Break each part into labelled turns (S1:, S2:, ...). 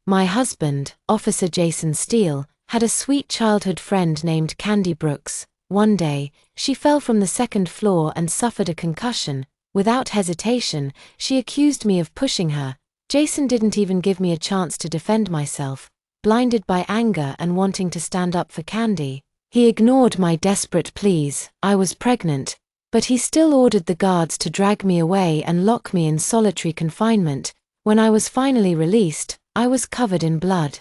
S1: My husband, Officer Jason Steele, had a sweet childhood friend named Candy Brooks. One day, she fell from the second floor and suffered a concussion. Without hesitation, she accused me of pushing her. Jason didn't even give me a chance to defend myself. Blinded by anger and wanting to stand up for Candy, he ignored my desperate pleas. I was pregnant, but he still ordered the guards to drag me away and lock me in solitary confinement. When I was finally released, I was covered in blood.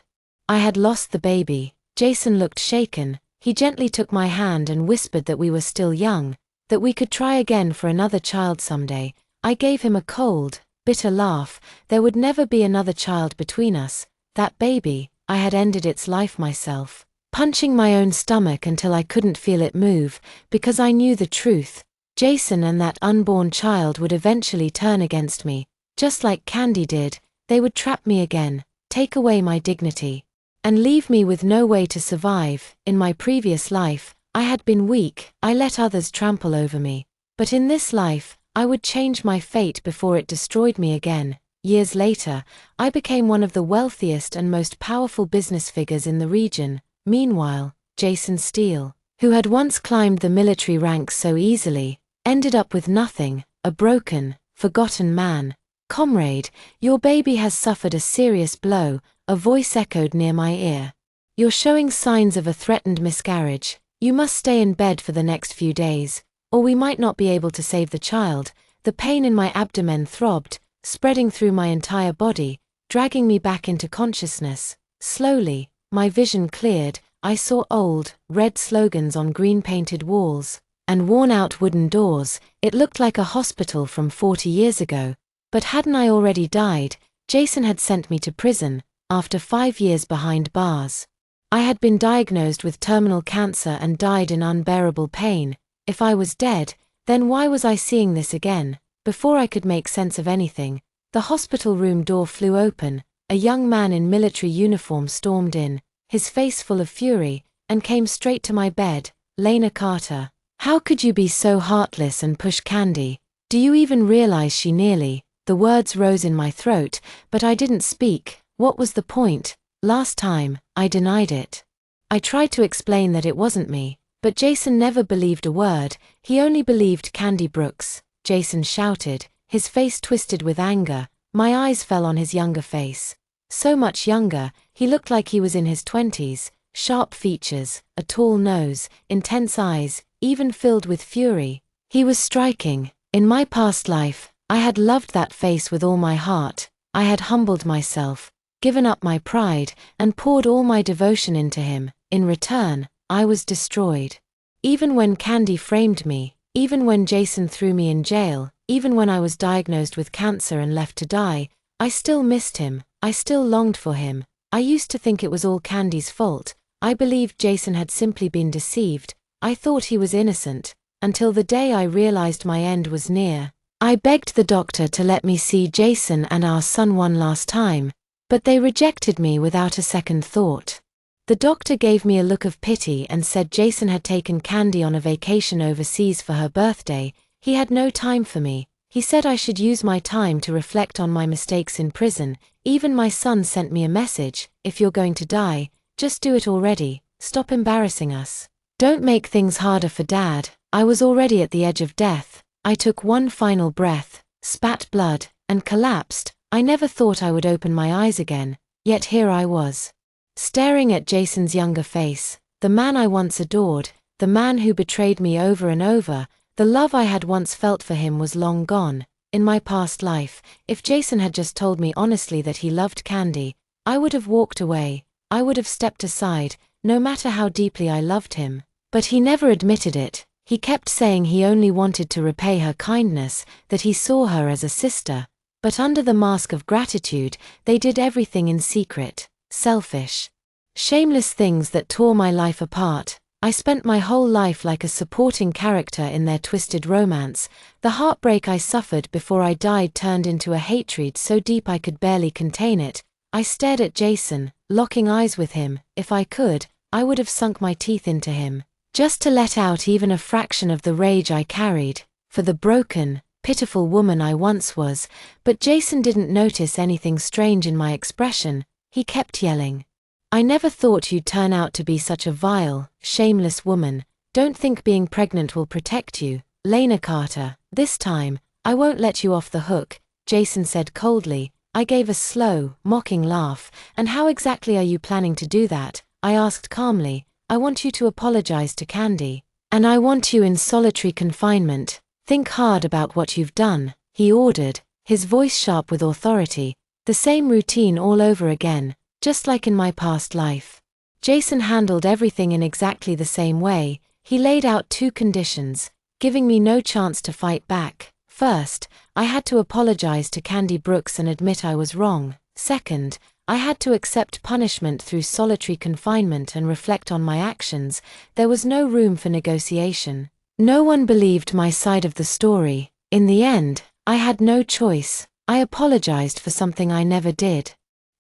S1: I had lost the baby. Jason looked shaken. He gently took my hand and whispered that we were still young, that we could try again for another child someday. I gave him a cold, bitter laugh. There would never be another child between us. That baby, I had ended its life myself, punching my own stomach until I couldn't feel it move, because I knew the truth. Jason and that unborn child would eventually turn against me, just like Candy did. They would trap me again, take away my dignity, and leave me with no way to survive. In my previous life, I had been weak. I let others trample over me. But in this life, I would change my fate before it destroyed me again. Years later, I became one of the wealthiest and most powerful business figures in the region. Meanwhile, Jason Steele, who had once climbed the military ranks so easily, ended up with nothing, a broken, forgotten man. "Comrade, your baby has suffered a serious blow," a voice echoed near my ear. "You're showing signs of a threatened miscarriage. You must stay in bed for the next few days, or we might not be able to save the child." The pain in my abdomen throbbed, spreading through my entire body, dragging me back into consciousness. Slowly, my vision cleared. I saw old, red slogans on green-painted walls, and worn-out wooden doors. It looked like a hospital from 40 years ago. But hadn't I already died? Jason had sent me to prison, after 5 years behind bars. I had been diagnosed with terminal cancer and died in unbearable pain. If I was dead, then why was I seeing this again? Before I could make sense of anything, the hospital room door flew open. A young man in military uniform stormed in, his face full of fury, and came straight to my bed. "Lena Carter, how could you be so heartless and push Candy? Do you even realize she nearly..." The words rose in my throat, but I didn't speak. What was the point? Last time, I denied it. I tried to explain that it wasn't me, but Jason never believed a word. He only believed Candy Brooks. Jason shouted, his face twisted with anger. My eyes fell on his younger face. So much younger, he looked like he was in his 20s. Sharp features, a tall nose, intense eyes, even filled with fury. He was striking. In my past life, I had loved that face with all my heart. I had humbled myself, given up my pride, and poured all my devotion into him. In return, I was destroyed. Even when Candy framed me, even when Jason threw me in jail, even when I was diagnosed with cancer and left to die, I still missed him. I still longed for him. I used to think it was all Candy's fault. I believed Jason had simply been deceived. I thought he was innocent, until the day I realized my end was near. I begged the doctor to let me see Jason and our son one last time, but they rejected me without a second thought. The doctor gave me a look of pity and said Jason had taken Candy on a vacation overseas for her birthday. He had no time for me. He said I should use my time to reflect on my mistakes in prison. Even my son sent me a message: "If you're going to die, just do it already. Stop embarrassing us. Don't make things harder for Dad." I was already at the edge of death. I took one final breath, spat blood, and collapsed. I never thought I would open my eyes again, yet here I was, staring at Jason's younger face, the man I once adored, the man who betrayed me over and over. The love I had once felt for him was long gone. In my past life, if Jason had just told me honestly that he loved Candy, I would have walked away. I would have stepped aside, no matter how deeply I loved him. But he never admitted it. He kept saying he only wanted to repay her kindness, that he saw her as a sister. But under the mask of gratitude, they did everything in secret. Selfish, shameless things that tore my life apart. I spent my whole life like a supporting character in their twisted romance. The heartbreak I suffered before I died turned into a hatred so deep I could barely contain it. I stared at Jason, locking eyes with him. If I could, I would have sunk my teeth into him, just to let out even a fraction of the rage I carried, for the broken, pitiful woman I once was. But Jason didn't notice anything strange in my expression. he kept yelling. "I never thought you'd turn out to be such a vile, shameless woman. Don't think being pregnant will protect you, Lena Carter. This time, I won't let you off the hook," Jason said coldly. I gave a slow, mocking laugh. "And how exactly are you planning to do that?" I asked calmly. "I want you to apologize to Candy. And I want you in solitary confinement. Think hard about what you've done," he ordered, his voice sharp with authority. The same routine all over again, just like in my past life. Jason handled everything in exactly the same way. He laid out 2 conditions, giving me no chance to fight back. First, I had to apologize to Candy Brooks and admit I was wrong. Second, I had to accept punishment through solitary confinement and reflect on my actions. There was no room for negotiation. No one believed my side of the story. In the end, I had no choice. I apologized for something I never did.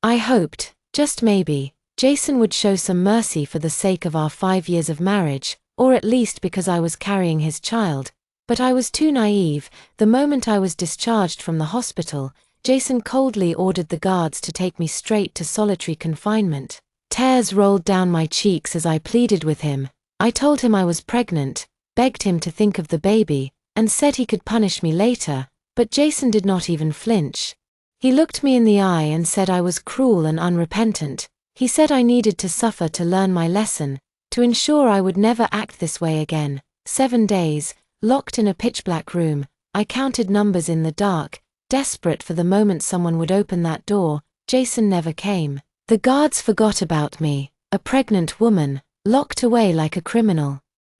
S1: I hoped, just maybe, Jason would show some mercy for the sake of our 5 years of marriage, or at least because I was carrying his child. But I was too naive. The moment I was discharged from the hospital, Jason coldly ordered the guards to take me straight to solitary confinement. Tears rolled down my cheeks as I pleaded with him. I told him I was pregnant, begged him to think of the baby, and said he could punish me later, but Jason did not even flinch. He looked me in the eye and said I was cruel and unrepentant. He said I needed to suffer to learn my lesson, to ensure I would never act this way again. 7 days, locked in a pitch-black room, I counted numbers in the dark, desperate for the moment someone would open that door. Jason never came. The guards forgot about me, a pregnant woman, locked away like a criminal.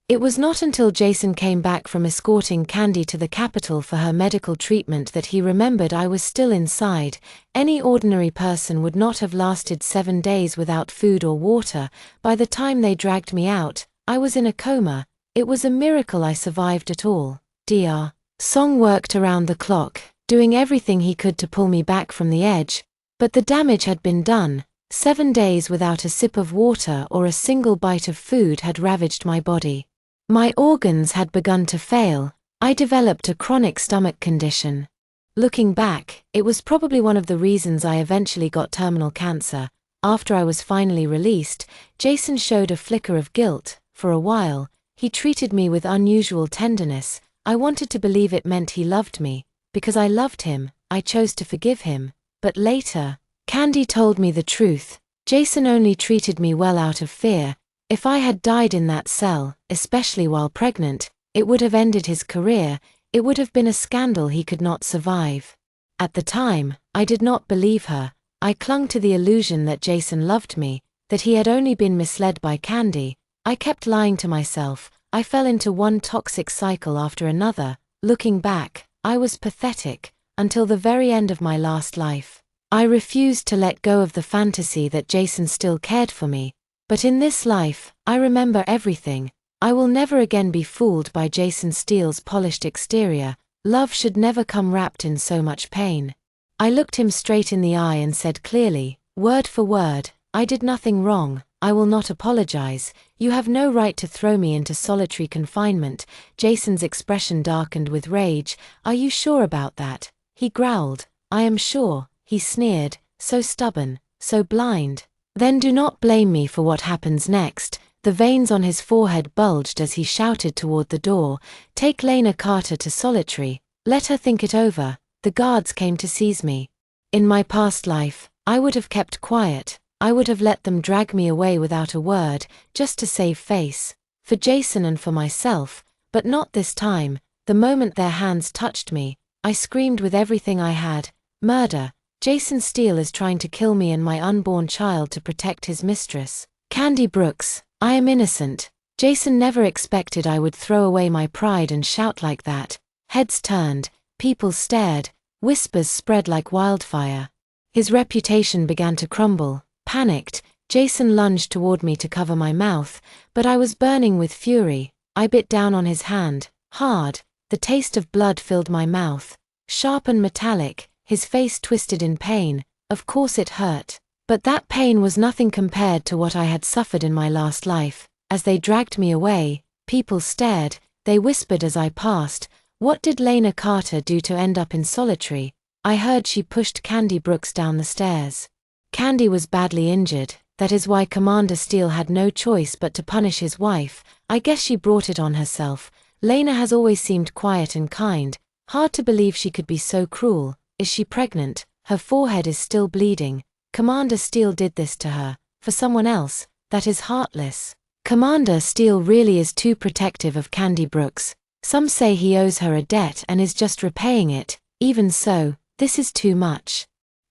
S1: It was not until Jason came back from escorting Candy to the capital for her medical treatment that he remembered I was still inside. Any ordinary person would not have lasted 7 days without food or water. By the time they dragged me out, I was in a coma. It was a miracle I survived at all. Dr. Song worked around the clock, doing everything he could to pull me back from the edge, but the damage had been done. 7 days without a sip of water or a single bite of food had ravaged my body. My organs had begun to fail. I developed a chronic stomach condition. Looking back, it was probably one of the reasons I eventually got terminal cancer. After I was finally released, Jason showed a flicker of guilt. For a while, he treated me with unusual tenderness. I wanted to believe it meant he loved me. Because I loved him, I chose to forgive him. But later, Candy told me the truth. Jason only treated me well out of fear. If I had died in that cell, especially while pregnant, it would have ended his career. It would have been a scandal he could not survive. At the time, I did not believe her. I clung to the illusion that Jason loved me, that he had only been misled by Candy. I kept lying to myself. I fell into one toxic cycle after another. Looking back, I was pathetic, until the very end of my last life. I refused to let go of the fantasy that Jason still cared for me. But in this life, I remember everything. I will never again be fooled by Jason Steele's polished exterior. Love should never come wrapped in so much pain. I looked him straight in the eye and said clearly, word for word, I did nothing wrong. I will not apologize. You have no right to throw me into solitary confinement. Jason's expression darkened with rage. Are you sure about that? He growled. I am sure, he sneered. So stubborn, so blind. Then do not blame me for what happens next. The veins on his forehead bulged as he shouted toward the door. Take Lena Carter to solitary. Let her think it over. The guards came to seize me. In my past life, I would have kept quiet. I would have let them drag me away without a word, just to save face. For Jason and for myself, but not this time. The moment their hands touched me, I screamed with everything I had. Murder. Jason Steele is trying to kill me and my unborn child to protect his mistress. Candy Brooks, I am innocent. Jason never expected I would throw away my pride and shout like that. Heads turned, people stared, whispers spread like wildfire. His reputation began to crumble. Panicked, Jason lunged toward me to cover my mouth, but I was burning with fury. I bit down on his hand, hard. The taste of blood filled my mouth. Sharp and metallic, his face twisted in pain. Of course it hurt. But that pain was nothing compared to what I had suffered in my last life. As they dragged me away, people stared. They whispered as I passed, what did Lena Carter do to end up in solitary? I heard she pushed Candy Brooks down the stairs. Candy was badly injured. That is why Commander Steele had no choice but to punish his wife. I guess she brought it on herself. Lena has always seemed quiet and kind. Hard to believe she could be so cruel. Is she pregnant? Her forehead is still bleeding. Commander Steele did this to her. For someone else. That is heartless. Commander Steele really is too protective of Candy Brooks. Some say he owes her a debt and is just repaying it. Even so, this is too much.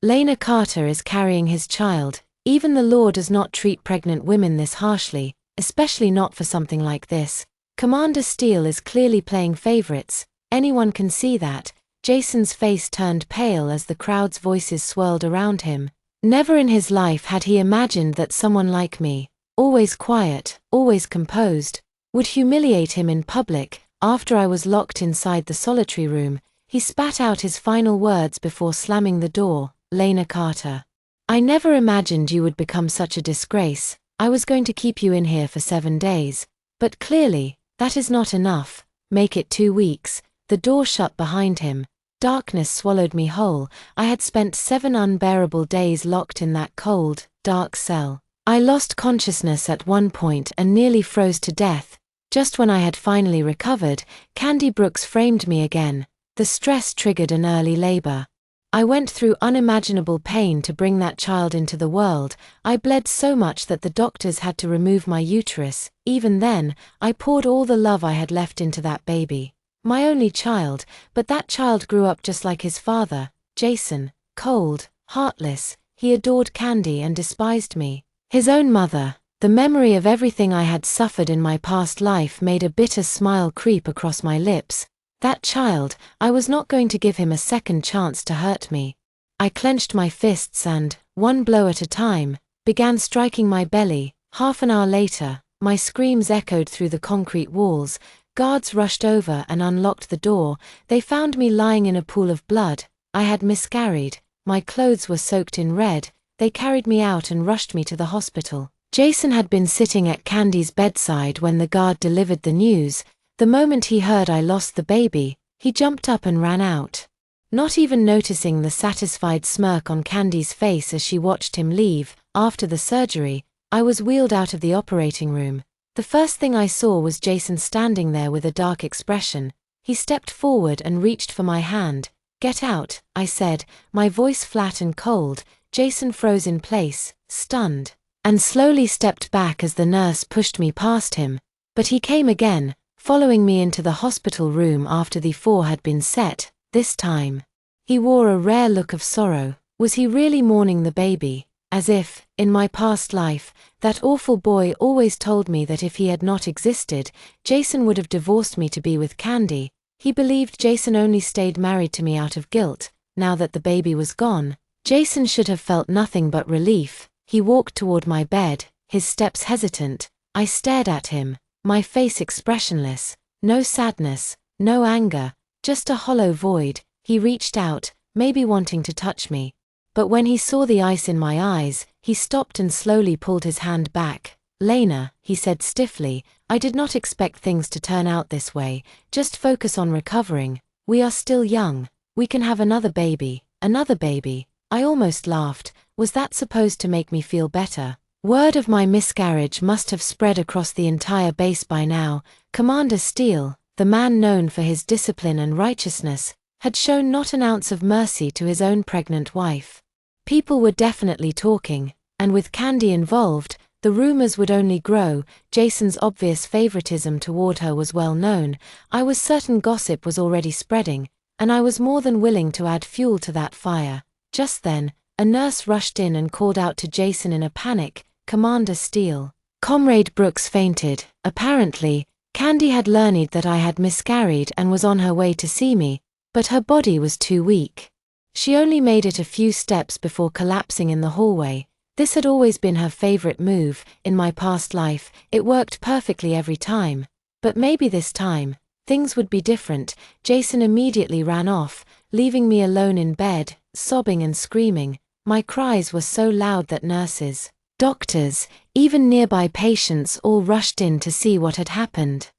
S1: Lena Carter is carrying his child. Even the law does not treat pregnant women this harshly, especially not for something like this. Commander Steele is clearly playing favorites. Anyone can see that. Jason's face turned pale as the crowd's voices swirled around him. Never in his life had he imagined that someone like me, always quiet, always composed, would humiliate him in public. After I was locked inside the solitary room, he spat out his final words before slamming the door. Lena Carter. I never imagined you would become such a disgrace. I was going to keep you in here for 7 days. But clearly, that is not enough. Make it 2 weeks. The door shut behind him. Darkness swallowed me whole. I had spent 7 unbearable days locked in that cold, dark cell. I lost consciousness at one point and nearly froze to death. Just when I had finally recovered, Candy Brooks framed me again. The stress triggered an early labor. I went through unimaginable pain to bring that child into the world. I bled so much that the doctors had to remove my uterus. Even then, I poured all the love I had left into that baby. My only child, but that child grew up just like his father, Jason, cold, heartless. He adored Candy and despised me. His own mother. The memory of everything I had suffered in my past life made a bitter smile creep across my lips. That child, I was not going to give him a second chance to hurt me. I clenched my fists and, one blow at a time, began striking my belly. Half an hour later, my screams echoed through the concrete walls. Guards rushed over and unlocked the door. They found me lying in a pool of blood. I had miscarried. My clothes were soaked in red. They carried me out and rushed me to the hospital. Jason had been sitting at Candy's bedside when the guard delivered the news. The moment he heard I lost the baby, he jumped up and ran out. Not even noticing the satisfied smirk on Candy's face as she watched him leave. After the surgery, I was wheeled out of the operating room. The first thing I saw was Jason standing there with a dark expression. He stepped forward and reached for my hand. "Get out," I said, my voice flat and cold. Jason froze in place, stunned, and slowly stepped back as the nurse pushed me past him. But he came again, following me into the hospital room after the 4 had been set. This time, he wore a rare look of sorrow. Was he really mourning the baby? As if, in my past life, that awful boy always told me that if he had not existed, Jason would have divorced me to be with Candy. He believed Jason only stayed married to me out of guilt. Now that the baby was gone, Jason should have felt nothing but relief. He walked toward my bed, his steps hesitant. I stared at him, my face expressionless. No sadness, no anger, just a hollow void. He reached out, maybe wanting to touch me. But when he saw the ice in my eyes, he stopped and slowly pulled his hand back. "Lena," he said stiffly, "I did not expect things to turn out this way. Just focus on recovering. We are still young. We can have another baby." Another baby? I almost laughed. Was that supposed to make me feel better? Word of my miscarriage must have spread across the entire base by now. Commander Steele, the man known for his discipline and righteousness, had shown not an ounce of mercy to his own pregnant wife. People were definitely talking, and with Candy involved, the rumors would only grow. Jason's obvious favoritism toward her was well known. I was certain gossip was already spreading, and I was more than willing to add fuel to that fire. Just then, a nurse rushed in and called out to Jason in a panic, "Commander Steele." Comrade Brooks fainted. Apparently, Candy had learned that I had miscarried and was on her way to see me, but her body was too weak. She only made it a few steps before collapsing in the hallway. This had always been her favorite move. In my past life, it worked perfectly every time. But maybe this time, things would be different. Jason immediately ran off, leaving me alone in bed, sobbing and screaming. My cries were so loud that nurses, doctors, even nearby patients all rushed in to see what had happened.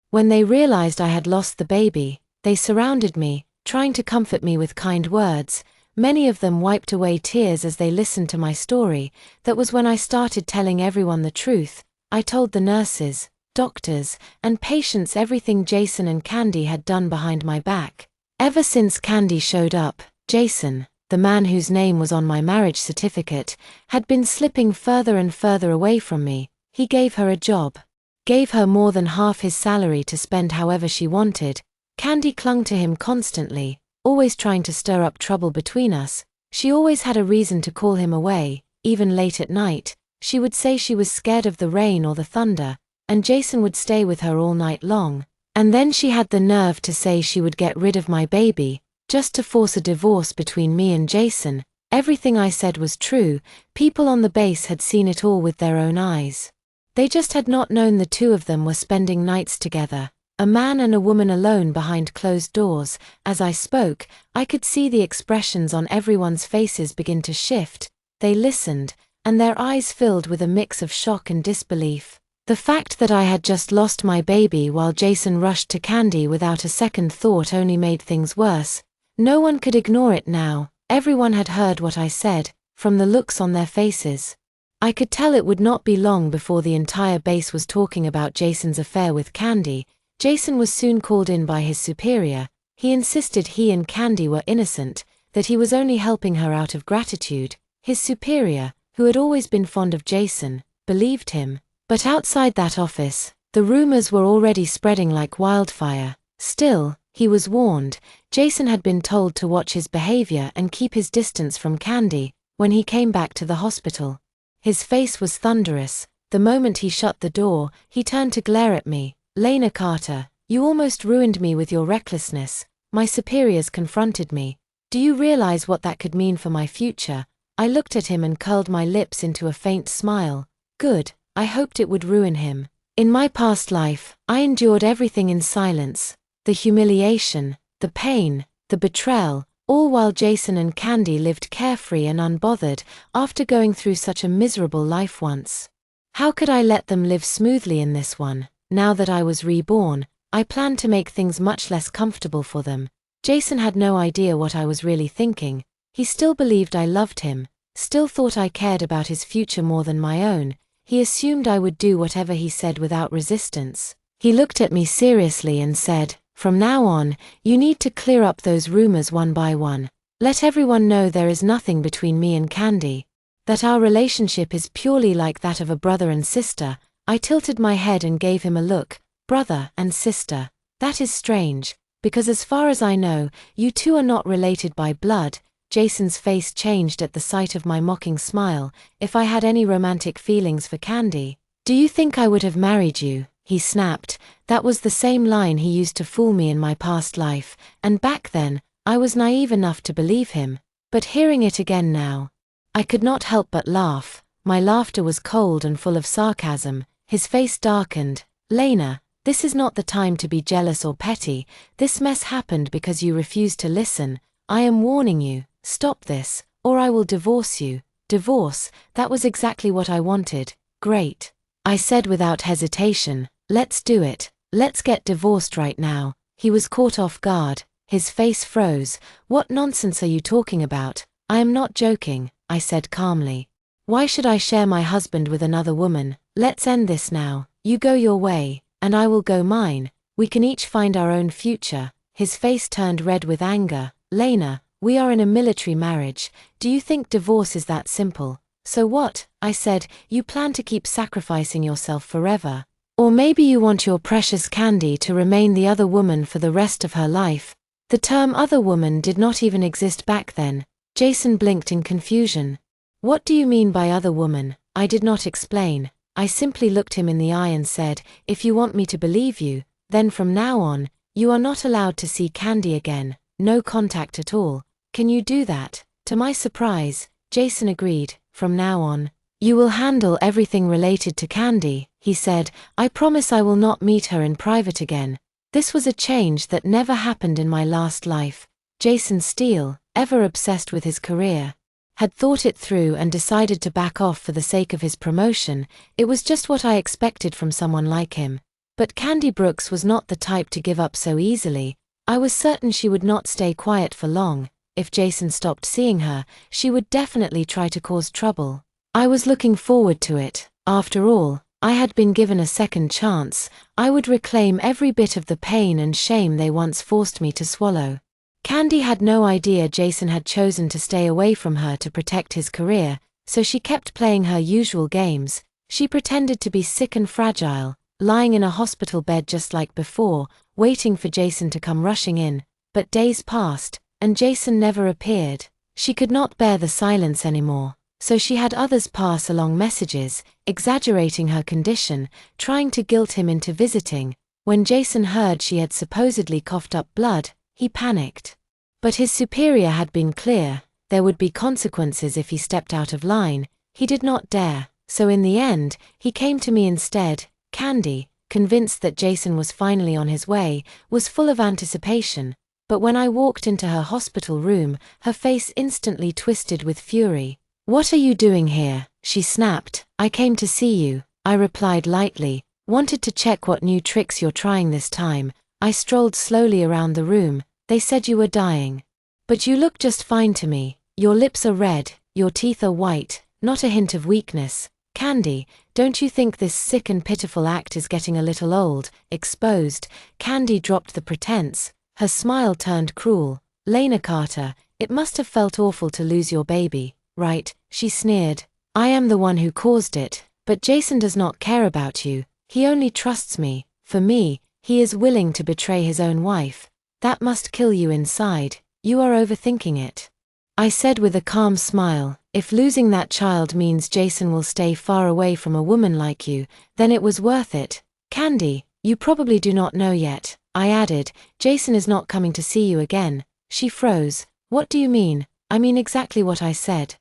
S1: When they realized I had lost the baby, they surrounded me, trying to comfort me with kind words. Many of them wiped away tears as they listened to my story. That was when I started telling everyone the truth. I told the nurses, doctors, and patients everything Jason and Candy had done behind my back. Ever since Candy showed up, Jason, the man whose name was on my marriage certificate, had been slipping further and further away from me. He gave her a job. Gave her more than half his salary to spend however she wanted. Candy clung to him constantly, always trying to stir up trouble between us. She always had a reason to call him away, even late at night. She would say she was scared of the rain or the thunder, and Jason would stay with her all night long. And then she had the nerve to say she would get rid of my baby, just to force a divorce between me and Jason. Everything I said was true. People on the base had seen it all with their own eyes. They just had not known the two of them were spending nights together. A man and a woman alone behind closed doors. As I spoke, I could see the expressions on everyone's faces begin to shift. They listened, and their eyes filled with a mix of shock and disbelief. The fact that I had just lost my baby while Jason rushed to Candy without a second thought only made things worse. No one could ignore it now. Everyone had heard what I said, from the looks on their faces. I could tell it would not be long before the entire base was talking about Jason's affair with Candy. Jason was soon called in by his superior. He insisted he and Candy were innocent, that he was only helping her out of gratitude. His superior, who had always been fond of Jason, believed him. But outside that office, the rumors were already spreading like wildfire. Still, he was warned. Jason had been told to watch his behavior and keep his distance from Candy. When he came back to the hospital, his face was thunderous. The moment he shut the door, he turned to glare at me. "Lena Carter, you almost ruined me with your recklessness." My superiors confronted me. "Do you realize what that could mean for my future?" I looked at him and curled my lips into a faint smile. Good, I hoped it would ruin him. In my past life, I endured everything in silence. The humiliation, the pain, the betrayal, all while Jason and Candy lived carefree and unbothered after going through such a miserable life once. How could I let them live smoothly in this one? Now that I was reborn, I planned to make things much less comfortable for them. Jason had no idea what I was really thinking. He still believed I loved him, still thought I cared about his future more than my own. He assumed I would do whatever he said without resistance. He looked at me seriously and said, "From now on, you need to clear up those rumors one by one. Let everyone know there is nothing between me and Candy. That our relationship is purely like that of a brother and sister." I tilted my head and gave him a look. "Brother and sister. That is strange, because as far as I know, you two are not related by blood." Jason's face changed at the sight of my mocking smile. "If I had any romantic feelings for Candy, do you think I would have married you?" he snapped. That was the same line he used to fool me in my past life, and back then, I was naive enough to believe him. But hearing it again now, I could not help but laugh. My laughter was cold and full of sarcasm. His face darkened. "Lena, this is not the time to be jealous or petty. This mess happened because you refused to listen. I am warning you, stop this, or I will divorce you." Divorce, that was exactly what I wanted. Great. I said without hesitation, "Let's do it. Let's get divorced right now." He was caught off guard. His face froze. "What nonsense are you talking about?" "I am not joking," I said calmly. "Why should I share my husband with another woman? Let's end this now. You go your way, and I will go mine. We can each find our own future." His face turned red with anger. "Lena, we are in a military marriage. Do you think divorce is that simple?" "So what?" I said. "You plan to keep sacrificing yourself forever. Or maybe you want your precious Candy to remain the other woman for the rest of her life." The term other woman did not even exist back then. Jason blinked in confusion. "What do you mean by other woman?" I did not explain. I simply looked him in the eye and said, "If you want me to believe you, then from now on, you are not allowed to see Candy again, no contact at all. Can you do that?" To my surprise, Jason agreed. "From now on, you will handle everything related to Candy," he said. "I promise I will not meet her in private again." This was a change that never happened in my last life. Jason Steele, ever obsessed with his career, had thought it through and decided to back off for the sake of his promotion. It was just what I expected from someone like him. But Candy Brooks was not the type to give up so easily. I was certain she would not stay quiet for long. if Jason stopped seeing her, she would definitely try to cause trouble. I was looking forward to it. After all, I had been given a second chance. I would reclaim every bit of the pain and shame they once forced me to swallow. Candy had no idea Jason had chosen to stay away from her to protect his career, so she kept playing her usual games. She pretended to be sick and fragile, lying in a hospital bed just like before, waiting for Jason to come rushing in. But days passed, and Jason never appeared. She could not bear the silence anymore, so she had others pass along messages, exaggerating her condition, trying to guilt him into visiting. When Jason heard she had supposedly coughed up blood, he panicked. But his superior had been clear: there would be consequences if he stepped out of line. He did not dare, so in the end, he came to me instead. Candy, convinced that Jason was finally on his way, was full of anticipation. But when I walked into her hospital room, her face instantly twisted with fury. "What are you doing here?" she snapped. "I came to see you," I replied lightly. "Wanted to check what new tricks you're trying this time." I strolled slowly around the room. "They said you were dying. But you look just fine to me. Your lips are red, your teeth are white, not a hint of weakness. Candy, don't you think this sick and pitiful act is getting a little old, exposed?" Candy dropped the pretense. Her smile turned cruel. "Lena Carter, it must have felt awful to lose your baby, right?" she sneered. "I am the one who caused it, but Jason does not care about you. He only trusts me. For me, he is willing to betray his own wife. That must kill you inside. You are overthinking it," I said with a calm smile. "If losing that child means Jason will stay far away from a woman like you, then it was worth it." "Candy, you probably do not know yet," I added. "Jason is not coming to see you again." She froze. "What do you mean?" "I mean exactly what I said.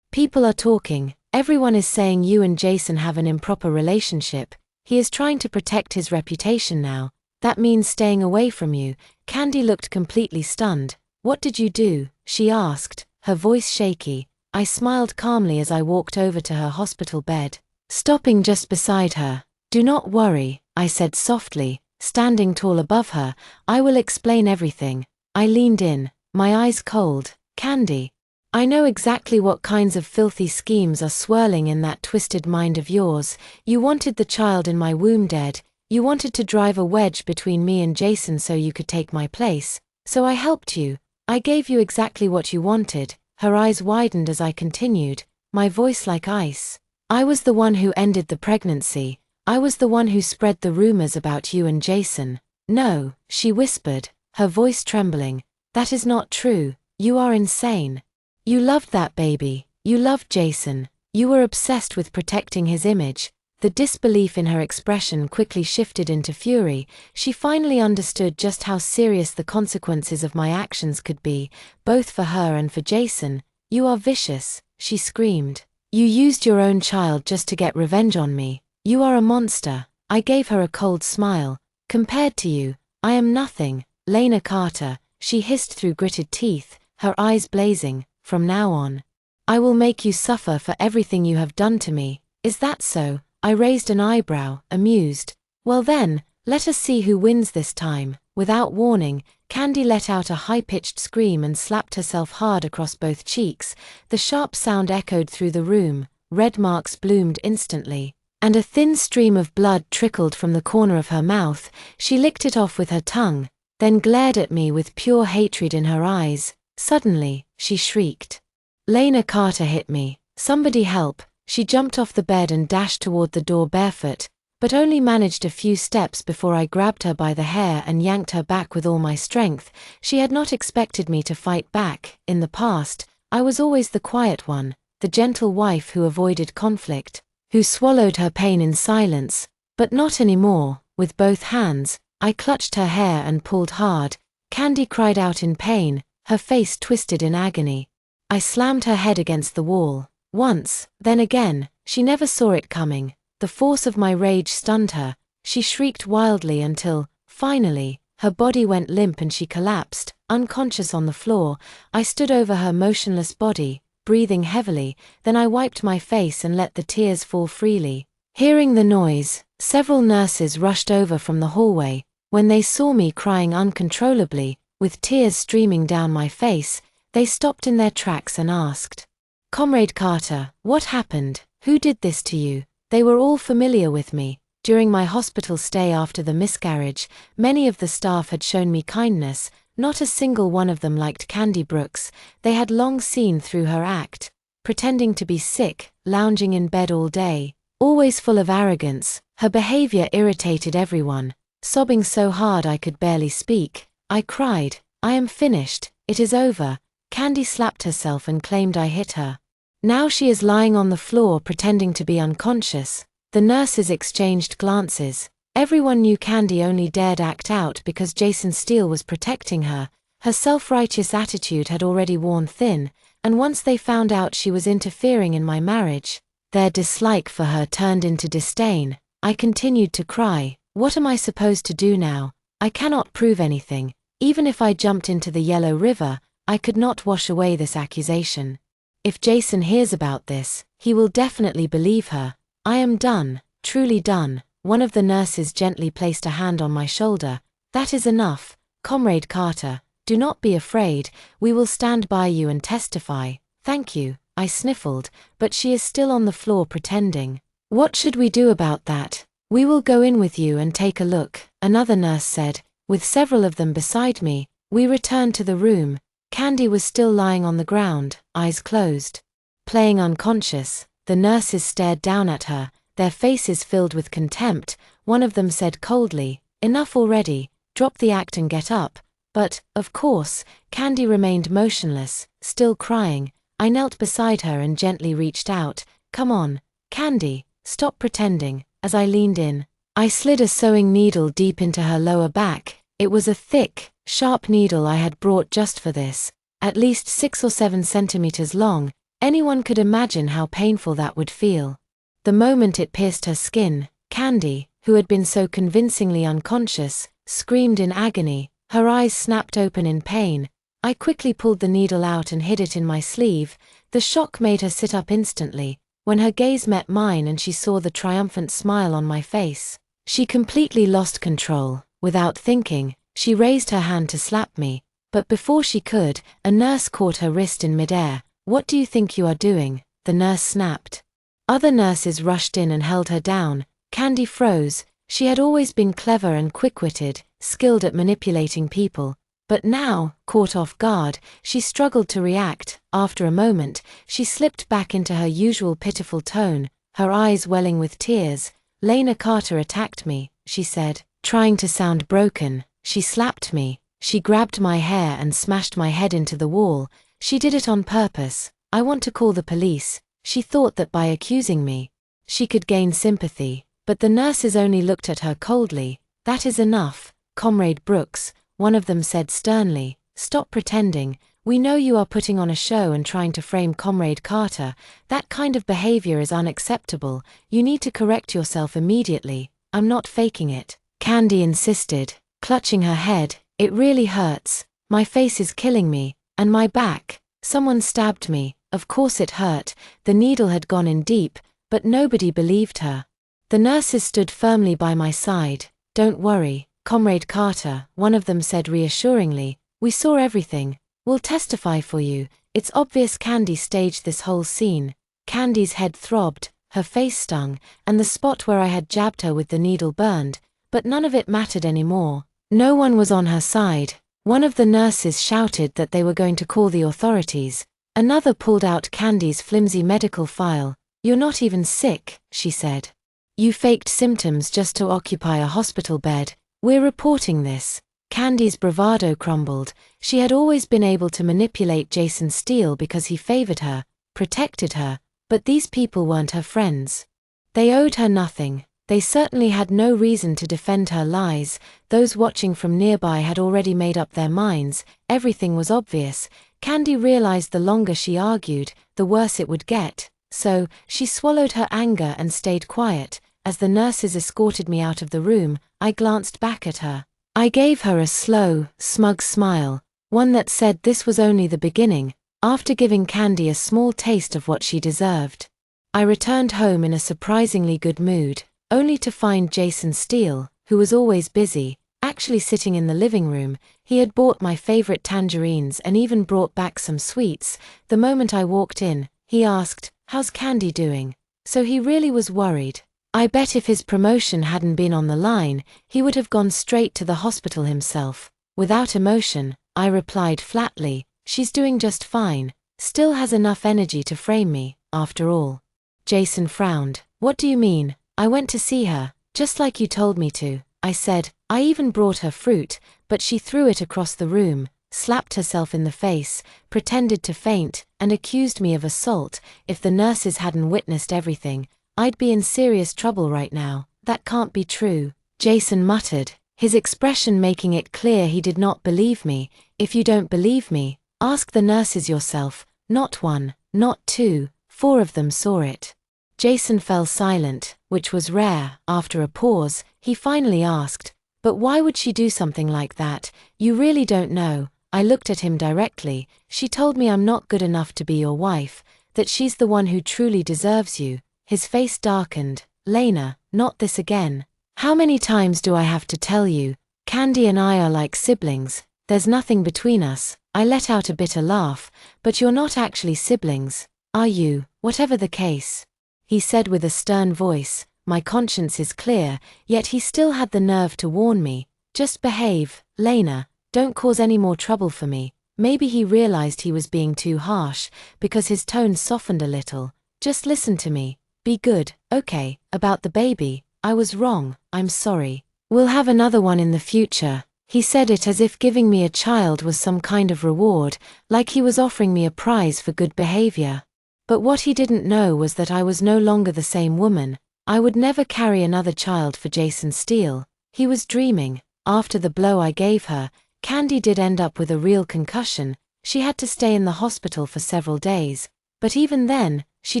S1: People are talking. Everyone is saying you and Jason have an improper relationship. He is trying to protect his reputation now. That means staying away from you." Candy looked completely stunned. "What did you do?" she asked, her voice shaky. I smiled calmly as I walked over to her hospital bed, stopping just beside her. "Do not worry," I said softly, standing tall above her. "I will explain everything." I leaned in, my eyes cold. "Candy, I know exactly what kinds of filthy schemes are swirling in that twisted mind of yours. You wanted the child in my womb dead. You wanted to drive a wedge between me and Jason so you could take my place. So I helped you. I gave you exactly what you wanted." Her eyes widened as I continued, my voice like ice. "I was the one who ended the pregnancy. I was the one who spread the rumors about you and Jason." "No," she whispered, her voice trembling. "That is not true. You are insane. You loved that baby. You loved Jason. You were obsessed with protecting his image." The disbelief in her expression quickly shifted into fury. She finally understood just how serious the consequences of my actions could be, both for her and for Jason. "You are vicious," she screamed. "You used your own child just to get revenge on me. You are a monster." I gave her a cold smile. "Compared to you, I am nothing." "Lena Carter," she hissed through gritted teeth, her eyes blazing. "From now on, I will make you suffer for everything you have done to me." "Is that so?" I raised an eyebrow, amused. "Well then, let us see who wins this time." Without warning, Candy let out a high-pitched scream and slapped herself hard across both cheeks. The sharp sound echoed through the room, red marks bloomed instantly, and a thin stream of blood trickled from the corner of her mouth. She licked it off with her tongue, then glared at me with pure hatred in her eyes. Suddenly, she shrieked. "Lena Carter hit me. Somebody help." She jumped off the bed and dashed toward the door barefoot, but only managed a few steps before I grabbed her by the hair and yanked her back with all my strength. She had not expected me to fight back. In the past, I was always the quiet one, the gentle wife who avoided conflict, who swallowed her pain in silence, but not anymore. With both hands, I clutched her hair and pulled hard. Candy cried out in pain, her face twisted in agony. I slammed her head against the wall. Once, then again. She never saw it coming. The force of my rage stunned her. She shrieked wildly until, finally, her body went limp and she collapsed, unconscious on the floor. I stood over her motionless body, breathing heavily, then I wiped my face and let the tears fall freely. Hearing the noise, several nurses rushed over from the hallway. When they saw me crying uncontrollably, with tears streaming down my face, They stopped in their tracks and asked, "Comrade Carter, what happened? Who did this to you?" They were all familiar with me. During my hospital stay after the miscarriage, many of the staff had shown me kindness. Not a single one of them liked Candy Brooks. They had long seen through her act, pretending to be sick, lounging in bed all day, always full of arrogance. Her behavior irritated everyone. Sobbing so hard I could barely speak, I cried, "I am finished, it is over." Candy slapped herself and claimed I hit her. Now she is lying on the floor pretending to be unconscious. The nurses exchanged glances. Everyone knew Candy only dared act out because Jason Steele was protecting her. Her self-righteous attitude had already worn thin, and once they found out she was interfering in my marriage, their dislike for her turned into disdain. I continued to cry. What am I supposed to do now? I cannot prove anything. Even if I jumped into the Yellow River, I could not wash away this accusation. If Jason hears about this, he will definitely believe her. I am done, truly done. One of the nurses gently placed a hand on my shoulder. "That is enough, Comrade Carter. Do not be afraid, we will stand by you and testify." "Thank you," I sniffled, "but she is still on the floor pretending." "What should we do about that?" "We will go in with you and take a look," another nurse said. With several of them beside me, we returned to the room. Candy was still lying on the ground, eyes closed. Playing unconscious, the nurses stared down at her, their faces filled with contempt. One of them said coldly, "Enough already, drop the act and get up." But, of course, Candy remained motionless, still crying. I knelt beside her and gently reached out. "Come on, Candy, stop pretending." As I leaned in, I slid a sewing needle deep into her lower back. It was a thick, sharp needle I had brought just for this, at least 6 or 7 centimeters long. Anyone could imagine how painful that would feel. The moment it pierced her skin, Candy, who had been so convincingly unconscious, screamed in agony. Her eyes snapped open in pain. I quickly pulled the needle out and hid it in my sleeve. The shock made her sit up instantly. When her gaze met mine and she saw the triumphant smile on my face, she completely lost control. Without thinking, she raised her hand to slap me, but before she could, a nurse caught her wrist in midair. "What do you think you are doing?" the nurse snapped. Other nurses rushed in and held her down. Candy froze. She had always been clever and quick-witted, skilled at manipulating people. But now, caught off guard, she struggled to react. After a moment, she slipped back into her usual pitiful tone, her eyes welling with tears. "Lena Carter attacked me," she said, trying to sound broken. "She slapped me. She grabbed my hair and smashed my head into the wall. She did it on purpose. I want to call the police." She thought that by accusing me, she could gain sympathy, but the nurses only looked at her coldly. "That is enough, Comrade Brooks," one of them said sternly. "Stop pretending. We know you are putting on a show and trying to frame Comrade Carter. That kind of behavior is unacceptable. You need to correct yourself immediately." "I'm not faking it," Candy insisted, clutching her head. "It really hurts. My face is killing me, and my back. Someone stabbed me." Of course it hurt. The needle had gone in deep, but nobody believed her. The nurses stood firmly by my side. "Don't worry, Comrade Carter," one of them said reassuringly. "We saw everything. We'll testify for you. It's obvious Candy staged this whole scene." Candy's head throbbed, her face stung, and the spot where I had jabbed her with the needle burned, but none of it mattered anymore. No one was on her side. One of the nurses shouted that they were going to call the authorities. Another pulled out Candy's flimsy medical file. "You're not even sick," she said. "You faked symptoms just to occupy a hospital bed. We're reporting this." Candy's bravado crumbled. She had always been able to manipulate Jason Steele because he favored her, protected her, but these people weren't her friends. They owed her nothing. They certainly had no reason to defend her lies. Those watching from nearby had already made up their minds. Everything was obvious. Candy realized the longer she argued, the worse it would get. So, she swallowed her anger and stayed quiet. As the nurses escorted me out of the room, I glanced back at her. I gave her a slow, smug smile, one that said this was only the beginning. After giving Candy a small taste of what she deserved, I returned home in a surprisingly good mood, only to find Jason Steele, who was always busy, actually sitting in the living room. He had bought my favorite tangerines and even brought back some sweets. The moment I walked in, he asked, "How's Candy doing?" So he really was worried. I bet if his promotion hadn't been on the line, he would have gone straight to the hospital himself. Without emotion, I replied flatly, "She's doing just fine, still has enough energy to frame me, after all." Jason frowned. "What do you mean?" "I went to see her, just like you told me to," I said. "I even brought her fruit, but she threw it across the room, slapped herself in the face, pretended to faint, and accused me of assault. If the nurses hadn't witnessed everything, I'd be in serious trouble right now." "That can't be true," Jason muttered, his expression making it clear he did not believe me. "If you don't believe me, ask the nurses yourself. Not one, not two, 4 of them saw it." Jason fell silent, which was rare. After a pause, he finally asked, "But why would she do something like that? You really don't know?" I looked at him directly. "She told me I'm not good enough to be your wife, that she's the one who truly deserves you." His face darkened. "Lena, not this again. How many times do I have to tell you? Candy and I are like siblings. There's nothing between us." I let out a bitter laugh. "But you're not actually siblings, are you? Whatever the case," he said with a stern voice, "my conscience is clear," yet he still had the nerve to warn me. "Just behave, Lena, don't cause any more trouble for me." Maybe he realized he was being too harsh, because his tone softened a little. "Just listen to me. Be good, okay? About the baby, I was wrong, I'm sorry. We'll have another one in the future." He said it as if giving me a child was some kind of reward, like he was offering me a prize for good behavior. But what he didn't know was that I was no longer the same woman. I would never carry another child for Jason Steele. He was dreaming. After the blow I gave her, Candy did end up with a real concussion. She had to stay in the hospital for several days. But even then, she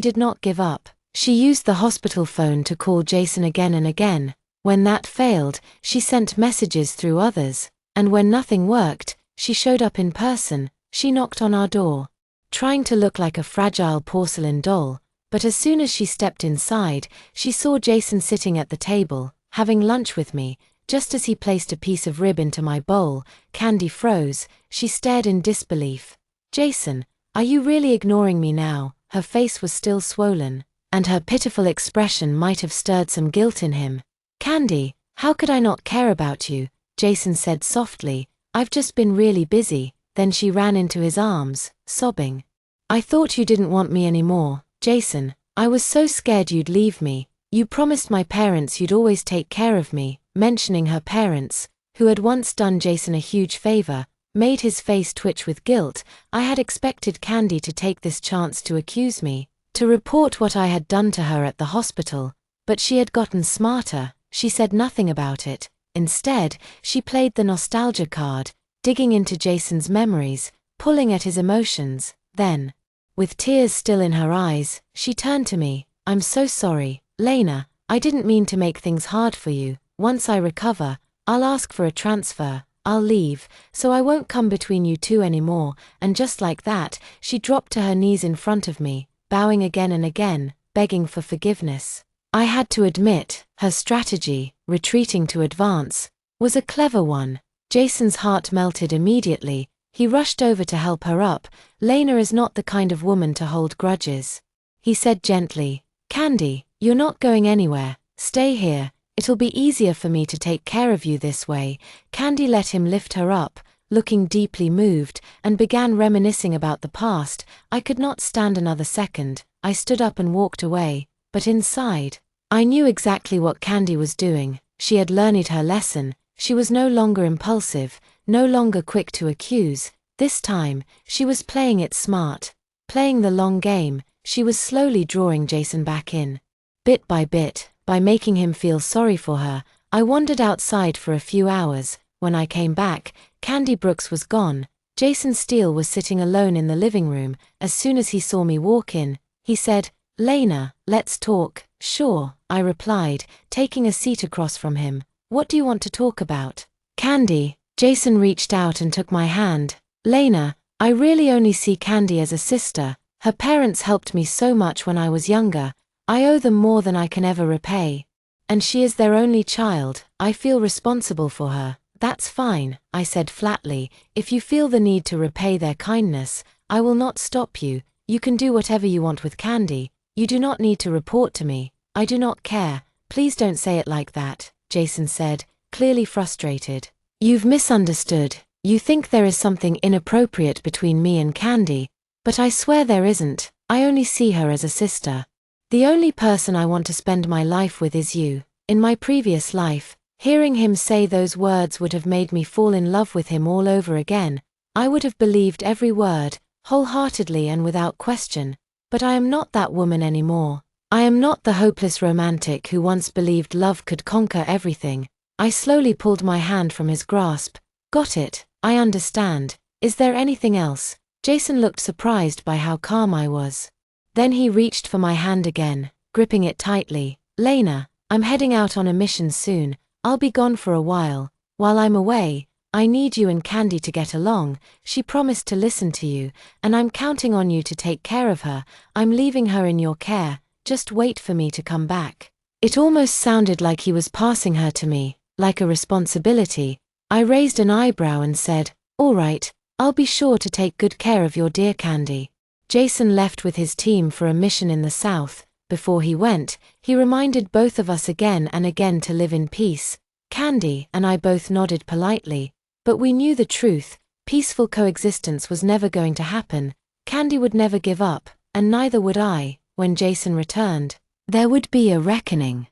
S1: did not give up. She used the hospital phone to call Jason again and again. When that failed, she sent messages through others. And when nothing worked, she showed up in person. She knocked on our door, trying to look like a fragile porcelain doll. But as soon as she stepped inside, she saw Jason sitting at the table, having lunch with me. Just as he placed a piece of rib into my bowl, Candy froze. She stared in disbelief. "Jason, are you really ignoring me now?" Her face was still swollen, and her pitiful expression might have stirred some guilt in him. "Candy, how could I not care about you?" Jason said softly. "I've just been really busy." Then she ran into his arms, sobbing. "I thought you didn't want me anymore, Jason. I was so scared you'd leave me. You promised my parents you'd always take care of me." Mentioning her parents, who had once done Jason a huge favor, made his face twitch with guilt. I had expected Candy to take this chance to accuse me, to report what I had done to her at the hospital. But she had gotten smarter. She said nothing about it. Instead, she played the nostalgia card, digging into Jason's memories, pulling at his emotions. Then, with tears still in her eyes, she turned to me. "I'm so sorry, Lena. I didn't mean to make things hard for you. Once I recover, I'll ask for a transfer. I'll leave, so I won't come between you two anymore." And just like that, she dropped to her knees in front of me, bowing again and again, begging for forgiveness. I had to admit, her strategy, retreating to advance, was a clever one. Jason's heart melted immediately. He rushed over to help her up. "Lena is not the kind of woman to hold grudges," he said gently. "Candy, you're not going anywhere. Stay here. It'll be easier for me to take care of you this way." Candy let him lift her up, looking deeply moved, and began reminiscing about the past. I could not stand another second. I stood up and walked away, but inside, I knew exactly what Candy was doing. She had learned her lesson. She was no longer impulsive, no longer quick to accuse. This time, she was playing it smart, playing the long game. She was slowly drawing Jason back in. Bit by bit, by making him feel sorry for her. I wandered outside for a few hours. When I came back, Candy Brooks was gone. Jason Steele was sitting alone in the living room. As soon as he saw me walk in, he said, "Lena, let's talk." "Sure," I replied, taking a seat across from him. "What do you want to talk about?" "Candy." Jason reached out and took my hand. "Lena, I really only see Candy as a sister. Her parents helped me so much when I was younger. I owe them more than I can ever repay. And she is their only child. I feel responsible for her. That's fine, I said flatly. If you feel the need to repay their kindness, I will not stop you. You can do whatever you want with Candy. You do not need to report to me. I do not care. Please don't say it like that, Jason said, clearly frustrated. You've misunderstood. You think there is something inappropriate between me and Candy, but I swear there isn't. I only see her as a sister. The only person I want to spend my life with is you. In my previous life, hearing him say those words would have made me fall in love with him all over again. I would have believed every word, wholeheartedly and without question. But I am not that woman anymore. I am not the hopeless romantic who once believed love could conquer everything. I slowly pulled my hand from his grasp. Got it, I understand. Is there anything else? Jason looked surprised by how calm I was. Then he reached for my hand again, gripping it tightly. Lena, I'm heading out on a mission soon. I'll be gone for a while. While I'm away, I need you and Candy to get along. She promised to listen to you, and I'm counting on you to take care of her. I'm leaving her in your care. Just wait for me to come back. It almost sounded like he was passing her to me, like a responsibility. I raised an eyebrow and said, all right, I'll be sure to take good care of your dear Candy. Jason left with his team for a mission in the south. Before he went, he reminded both of us again and again to live in peace. Candy and I both nodded politely, but we knew the truth. Peaceful coexistence was never going to happen. Candy would never give up, and neither would I. When Jason returned, there would be a reckoning.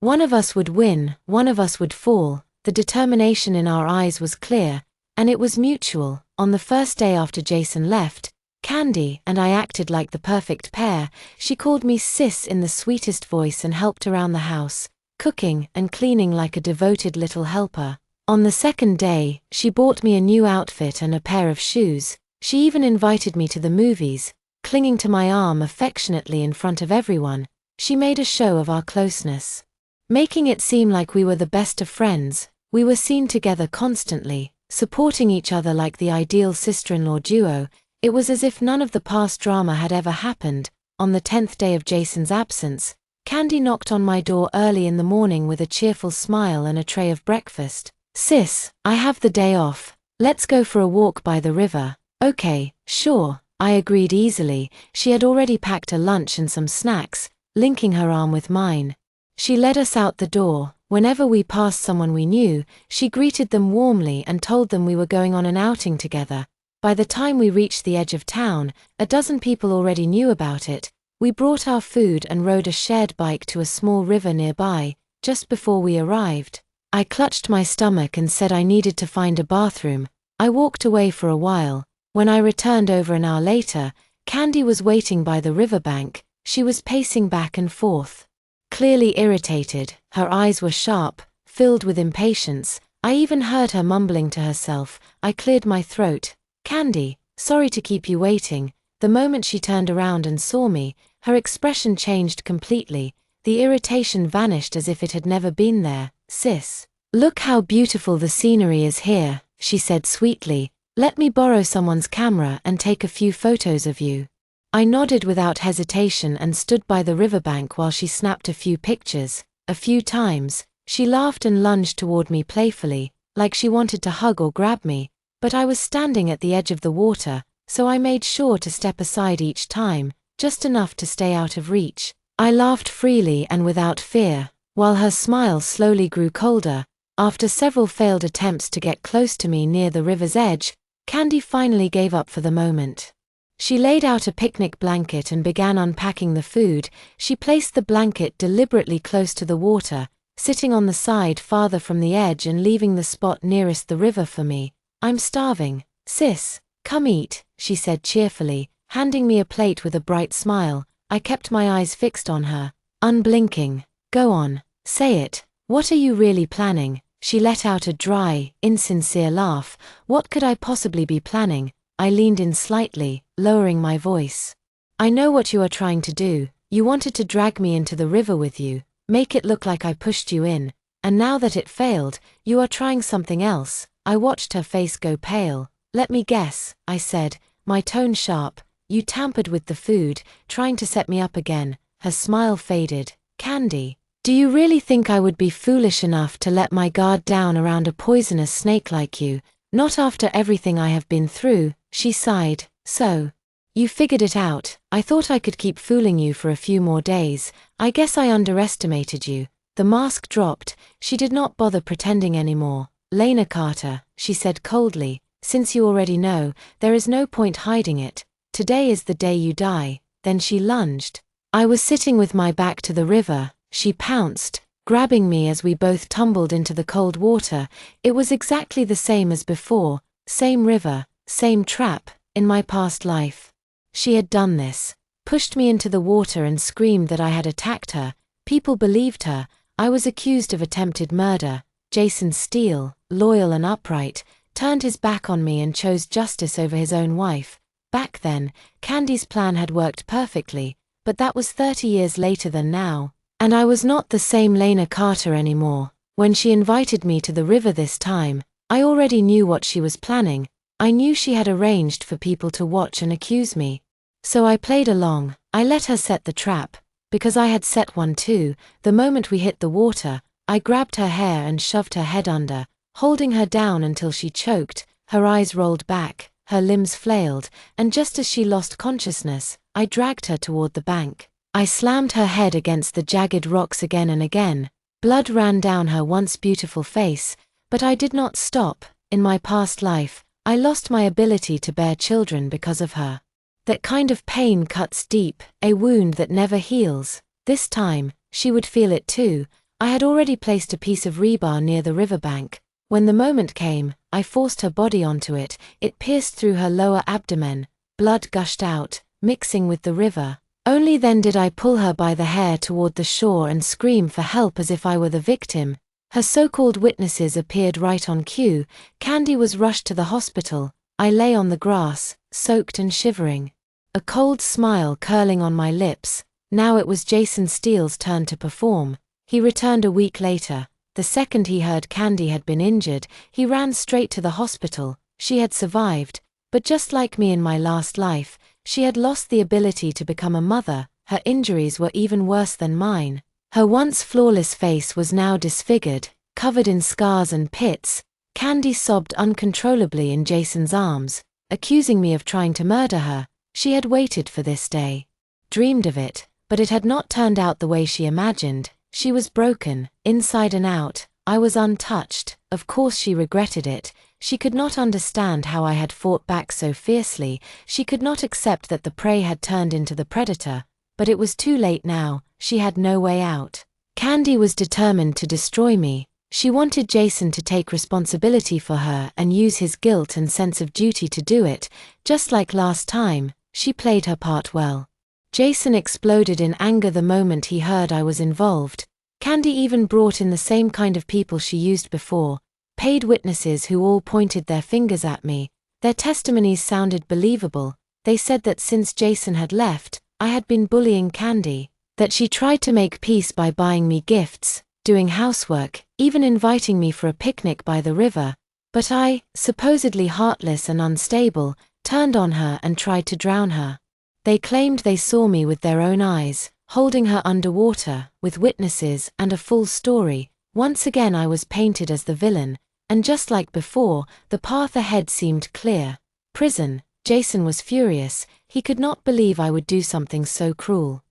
S1: One of us would win, one of us would fall. The determination in our eyes was clear, and it was mutual. On the first day after Jason left, Candy and I acted like the perfect pair. She called me sis in the sweetest voice and helped around the house, cooking and cleaning like a devoted little helper. On the second day, she bought me a new outfit and a pair of shoes. She even invited me to the movies. Clinging to my arm affectionately in front of everyone, she made a show of our closeness. Making it seem like we were the best of friends. We were seen together constantly, supporting each other like the ideal sister-in-law duo. It was as if none of the past drama had ever happened. On the 10th day of Jason's absence, Candy knocked on my door early in the morning with a cheerful smile and a tray of breakfast. Sis, I have the day off. Let's go for a walk by the river. Okay, sure. I agreed easily. She had already packed a lunch and some snacks, linking her arm with mine. She led us out the door. Whenever we passed someone we knew, she greeted them warmly and told them we were going on an outing together. By the time we reached the edge of town, a dozen people already knew about it. We brought our food and rode a shared bike to a small river nearby. Just before we arrived, I clutched my stomach and said I needed to find a bathroom. I walked away for a while. When I returned over an hour later, Candy was waiting by the riverbank. She was pacing back and forth, clearly irritated. Her eyes were sharp, filled with impatience. I even heard her mumbling to herself. I cleared my throat. Candy, sorry to keep you waiting. The moment she turned around and saw me, her expression changed completely. The irritation vanished as if it had never been there. Sis, look how beautiful the scenery is here, she said sweetly. Let me borrow someone's camera and take a few photos of you. I nodded without hesitation and stood by the riverbank while she snapped a few pictures. A few times, she laughed and lunged toward me playfully, like she wanted to hug or grab me, but I was standing at the edge of the water, so I made sure to step aside each time, just enough to stay out of reach. I laughed freely and without fear, while her smile slowly grew colder. After several failed attempts to get close to me near the river's edge, Candy finally gave up for the moment. She laid out a picnic blanket and began unpacking the food. She placed the blanket deliberately close to the water, sitting on the side farther from the edge and leaving the spot nearest the river for me. I'm starving. Sis, come eat, she said cheerfully, handing me a plate with a bright smile. I kept my eyes fixed on her, unblinking. Go on, say it. What are you really planning? She let out a dry, insincere laugh. What could I possibly be planning? I leaned in slightly, lowering my voice. I know what you are trying to do. You wanted to drag me into the river with you, make it look like I pushed you in, and now that it failed, you are trying something else. I watched her face go pale. Let me guess, I said, my tone sharp. You tampered with the food, trying to set me up again. Her smile faded. Candy, Do you really think I would be foolish enough to let my guard down around a poisonous snake like you? Not after everything I have been through, she sighed. So, you figured it out. I thought I could keep fooling you for a few more days. I guess I underestimated you. The mask dropped. She did not bother pretending anymore. Lena Carter, she said coldly, since you already know, there is no point hiding it. Today is the day you die. Then she lunged. I was sitting with my back to the river. She pounced, grabbing me as we both tumbled into the cold water. It was exactly the same as before, same river, same trap, in my past life. She had done this, pushed me into the water and screamed that I had attacked her. People believed her. I was accused of attempted murder. Jason Steele, loyal and upright, turned his back on me and chose justice over his own wife. Back then, Candy's plan had worked perfectly, but that was 30 years later than now. And I was not the same Lena Carter anymore. When she invited me to the river this time, I already knew what she was planning. I knew she had arranged for people to watch and accuse me. So I played along. I let her set the trap, because I had set one too. The moment we hit the water, I grabbed her hair and shoved her head under, holding her down until she choked. Her eyes rolled back, her limbs flailed, and just as she lost consciousness, I dragged her toward the bank. I slammed her head against the jagged rocks again and again. Blood ran down her once beautiful face, but I did not stop. In my past life, I lost my ability to bear children because of her. That kind of pain cuts deep, a wound that never heals. This time, she would feel it too. I had already placed a piece of rebar near the riverbank. When the moment came, I forced her body onto it. It pierced through her lower abdomen. Blood gushed out, mixing with the river. Only then did I pull her by the hair toward the shore and scream for help as if I were the victim. Her so-called witnesses appeared right on cue. Candy was rushed to the hospital. I lay on the grass, soaked and shivering. A cold smile curling on my lips. Now it was Jason Steele's turn to perform. He returned a week later. The second he heard Candy had been injured, he ran straight to the hospital. She had survived, but just like me in my last life, she had lost the ability to become a mother. Her injuries were even worse than mine. Her once flawless face was now disfigured, covered in scars and pits. Candy sobbed uncontrollably in Jason's arms, accusing me of trying to murder her. She had waited for this day, dreamed of it, but it had not turned out the way she imagined. She was broken, inside and out. I was untouched. Of course she regretted it. She could not understand how I had fought back so fiercely. She could not accept that the prey had turned into the predator. But it was too late now. She had no way out. Candy was determined to destroy me. She wanted Jason to take responsibility for her and use his guilt and sense of duty to do it. Just like last time, she played her part well. Jason exploded in anger the moment he heard I was involved. Candy even brought in the same kind of people she used before. Paid witnesses who all pointed their fingers at me. Their testimonies sounded believable. They said that since Jason had left, I had been bullying Candy, that she tried to make peace by buying me gifts, doing housework, even inviting me for a picnic by the river. But I, supposedly heartless and unstable, turned on her and tried to drown her. They claimed they saw me with their own eyes, holding her underwater, with witnesses and a full story. Once again I was painted as the villain, and just like before, the path ahead seemed clear. Prison. Jason was furious. He could not believe I would do something so cruel.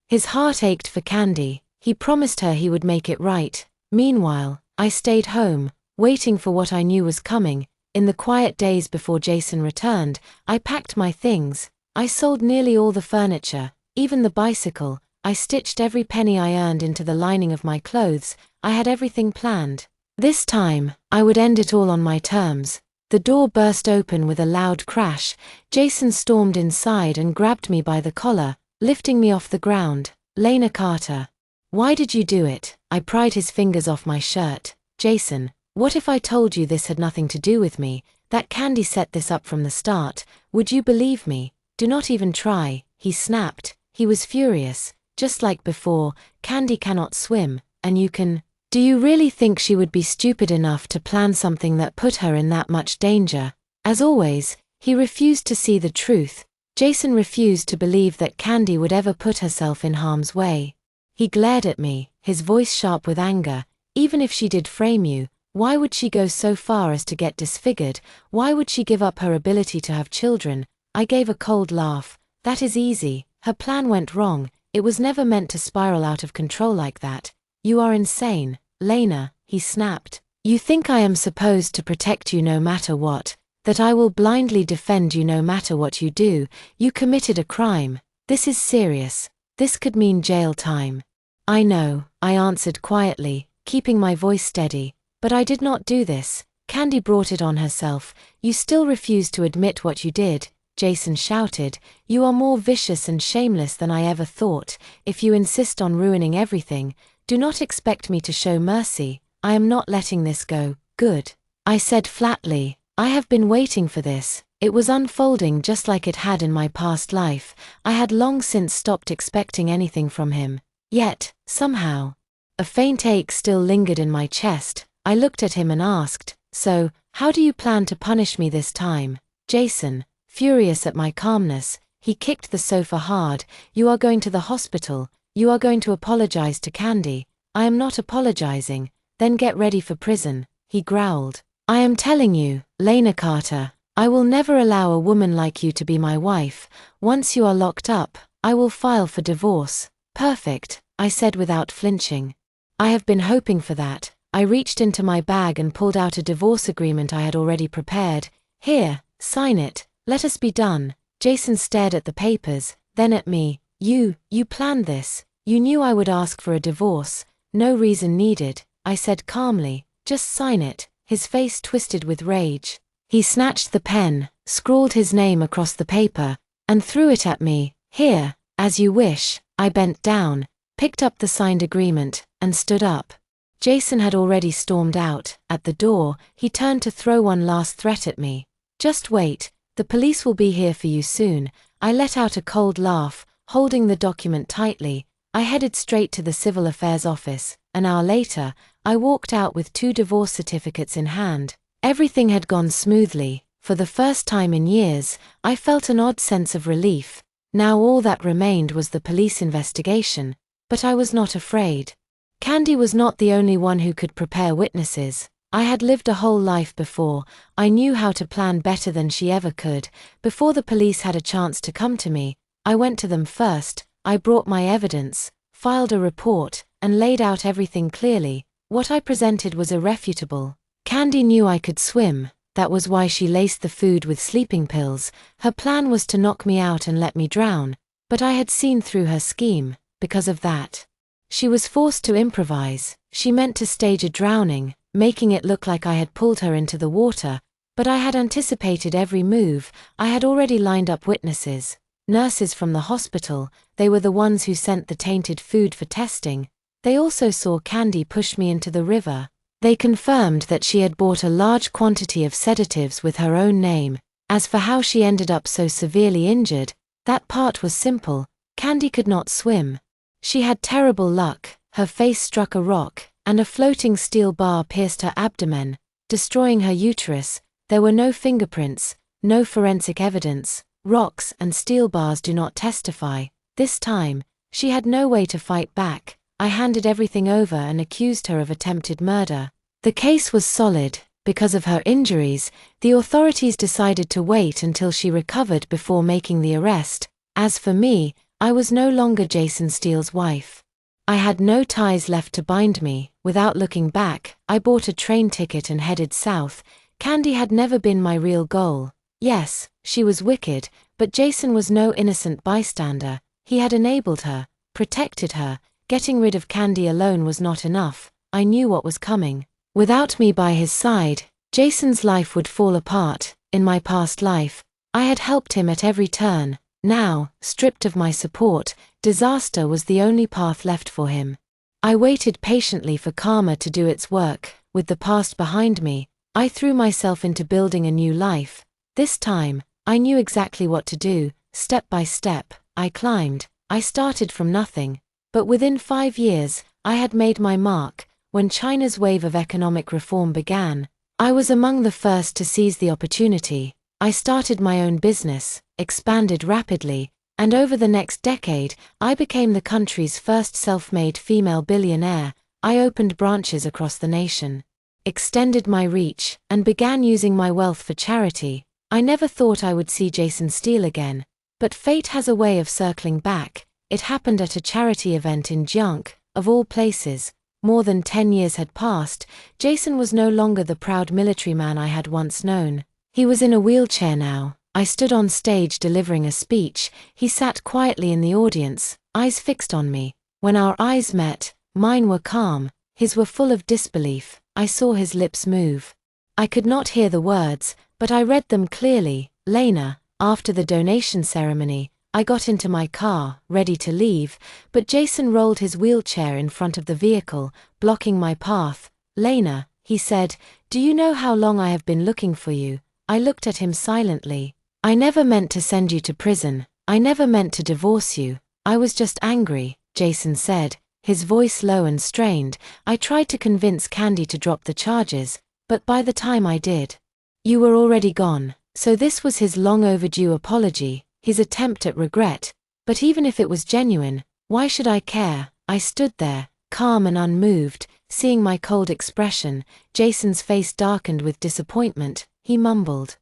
S1: His heart ached for Candy. He promised her he would make it right. Meanwhile, I stayed home, waiting for what I knew was coming. In the quiet days before Jason returned, I packed my things. I sold nearly all the furniture, even the bicycle. I stitched every penny I earned into the lining of my clothes. I had everything planned. This time, I would end it all on my terms. The door burst open with a loud crash. Jason stormed inside and grabbed me by the collar, lifting me off the ground. Lena Carter. Why did you do it? I pried his fingers off my shirt. Jason, what if I told you this had nothing to do with me, that Candy set this up from the start? Would you believe me? Do not even try, he snapped. He was furious. Just like before, Candy cannot swim, and you can. Do you really think she would be stupid enough to plan something that put her in that much danger? As always, he refused to see the truth. Jason refused to believe that Candy would ever put herself in harm's way. He glared at me, his voice sharp with anger. Even if she did frame you, why would she go so far as to get disfigured? Why would she give up her ability to have children? I gave a cold laugh. That is easy. Her plan went wrong. It was never meant to spiral out of control like that. You are insane, Lena, he snapped. You think I am supposed to protect you no matter what, that I will blindly defend you no matter what you do. You committed a crime. This is serious. This could mean jail time. I know, I answered quietly, keeping my voice steady. But I did not do this. Candy brought it on herself. You still refuse to admit what you did, Jason shouted. You are more vicious and shameless than I ever thought. If you insist on ruining everything, do not expect me to show mercy. I am not letting this go. Good. I said flatly. I have been waiting for this. It was unfolding just like it had in my past life. I had long since stopped expecting anything from him. Yet, somehow, a faint ache still lingered in my chest. I looked at him and asked, so, how do you plan to punish me this time? Jason, furious at my calmness, he kicked the sofa hard. You are going to the hospital. You are going to apologize to Candy. I am not apologizing. Then get ready for prison, he growled. I am telling you, Lena Carter, I will never allow a woman like you to be my wife. Once you are locked up, I will file for divorce. Perfect, I said without flinching. I have been hoping for that. I reached into my bag and pulled out a divorce agreement I had already prepared. Here, sign it. Let us be done. Jason stared at the papers, then at me. You planned this. You knew I would ask for a divorce. No reason needed, I said calmly. Just sign it. His face twisted with rage. He snatched the pen, scrawled his name across the paper, and threw it at me. Here, as you wish. I bent down, picked up the signed agreement, and stood up. Jason had already stormed out. At the door, he turned to throw one last threat at me. Just wait, the police will be here for you soon. I let out a cold laugh, holding the document tightly. I headed straight to the Civil Affairs office. An hour later, I walked out with 2 divorce certificates in hand. Everything had gone smoothly. For the first time in years, I felt an odd sense of relief. Now all that remained was the police investigation. But I was not afraid. Candy was not the only one who could prepare witnesses. I had lived a whole life before. I knew how to plan better than she ever could. Before the police had a chance to come to me, I went to them first. I brought my evidence, filed a report, and laid out everything clearly. What I presented was irrefutable. Candy knew I could swim. That was why she laced the food with sleeping pills. Her plan was to knock me out and let me drown. But I had seen through her scheme. Because of that, she was forced to improvise. She meant to stage a drowning, making it look like I had pulled her into the water. But I had anticipated every move. I had already lined up witnesses. Nurses from the hospital. They were the ones who sent the tainted food for testing. They also saw Candy push me into the river. They confirmed that she had bought a large quantity of sedatives with her own name. As for how she ended up so severely injured, that part was simple. Candy could not swim. She had terrible luck. Her face struck a rock, and a floating steel bar pierced her abdomen, destroying her uterus. There were no fingerprints, no forensic evidence. Rocks and steel bars do not testify. This time, she had no way to fight back. I handed everything over and accused her of attempted murder. The case was solid. Because of her injuries, the authorities decided to wait until she recovered before making the arrest. As for me, I was no longer Jason Steele's wife. I had no ties left to bind me. Without looking back, I bought a train ticket and headed south. Candy had never been my real goal. Yes, she was wicked, but Jason was no innocent bystander. He had enabled her, protected her. Getting rid of Candy alone was not enough. I knew what was coming. Without me by his side, Jason's life would fall apart. In my past life, I had helped him at every turn. Now, stripped of my support, disaster was the only path left for him. I waited patiently for karma to do its work. With the past behind me, I threw myself into building a new life. This time, I knew exactly what to do. Step by step, I climbed. I started from nothing. But within 5 years, I had made my mark. When China's wave of economic reform began, I was among the first to seize the opportunity. I started my own business, expanded rapidly, And over the next decade, I became the country's first self-made female billionaire. I opened branches across the nation, extended my reach, and began using my wealth for charity. I never thought I would see Jason Steele again, but fate has a way of circling back. It happened at a charity event in Junk, of all places. More than 10 years had passed. Jason was no longer the proud military man I had once known. He was in a wheelchair now. I stood on stage delivering a speech. He sat quietly in the audience, eyes fixed on me. When our eyes met, mine were calm, his were full of disbelief. I saw his lips move. I could not hear the words, but I read them clearly. Lena, after the donation ceremony, I got into my car, ready to leave, but Jason rolled his wheelchair in front of the vehicle, blocking my path. Lena, he said, do you know how long I have been looking for you? I looked at him silently. I never meant to send you to prison. I never meant to divorce you. I was just angry, Jason said, his voice low and strained. I tried to convince Candy to drop the charges, but by the time I did, you were already gone. So this was his long overdue apology, his attempt at regret. But even if it was genuine, why should I care? I stood there, calm and unmoved, seeing my cold expression. Jason's face darkened with disappointment. He mumbled,